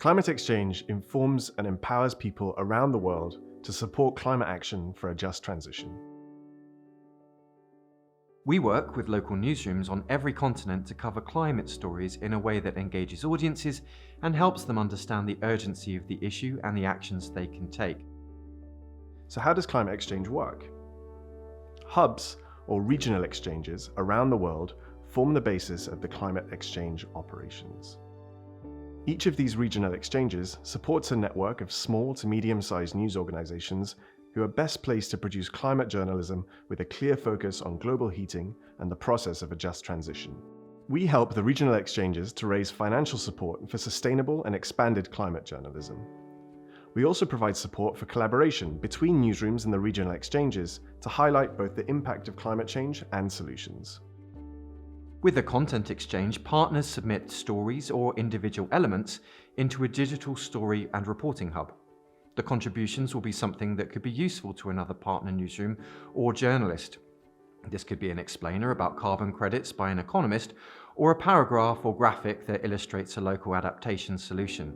climateXchange informs and empowers people around the world to support climate action for a just transition. We work with local newsrooms on every continent to cover climate stories in a way that engages audiences and helps them understand the urgency of the issue and the actions they can take. So how does climateXchange work? Hubs, or regional exchanges around the world, form the basis of the climateXchange operations. Each of these regional exchanges supports a network of small to medium-sized news organizations who are best placed to produce climate journalism with a clear focus on global heating and the process of a just transition. We help the regional exchanges to raise financial support for sustainable and expanded climate journalism. We also provide support for collaboration between newsrooms and the regional exchanges to highlight both the impact of climate change and solutions. With the content exchange, partners submit stories or individual elements into a digital story and reporting hub. The contributions will be something that could be useful to another partner newsroom or journalist. This could be an explainer about carbon credits by an economist, or a paragraph or graphic that illustrates a local adaptation solution.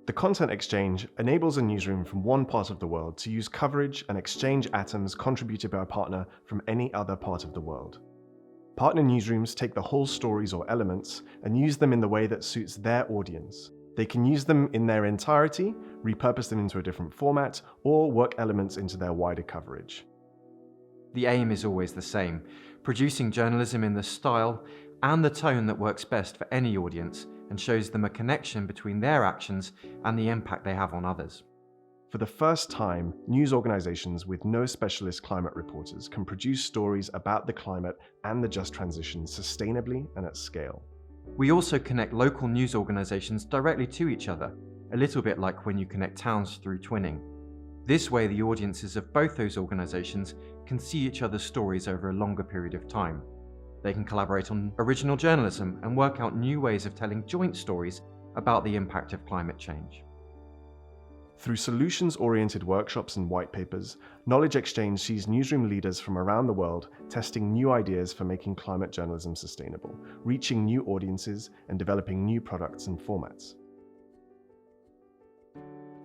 The content exchange enables a newsroom from one part of the world to use coverage and exchange atoms contributed by a partner from any other part of the world. Partner newsrooms take the whole stories or elements and use them in the way that suits their audience. They can use them in their entirety, repurpose them into a different format, or work elements into their wider coverage. The aim is always the same: producing journalism in the style and the tone that works best for any audience and shows them a connection between their actions and the impact they have on others. For the first time, news organizations with no specialist climate reporters can produce stories about the climate and the just transition sustainably and at scale. We also connect local news organizations directly to each other, a little bit like when you connect towns through twinning. This way, the audiences of both those organizations can see each other's stories over a longer period of time. They can collaborate on original journalism and work out new ways of telling joint stories about the impact of climate change. Through solutions-oriented workshops and white papers, Knowledge Exchange sees newsroom leaders from around the world testing new ideas for making climate journalism sustainable, reaching new audiences, and developing new products and formats.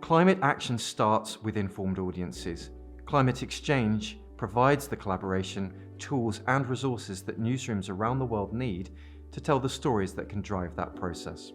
Climate action starts with informed audiences. climateXchange provides the collaboration, tools, and resources that newsrooms around the world need to tell the stories that can drive that process.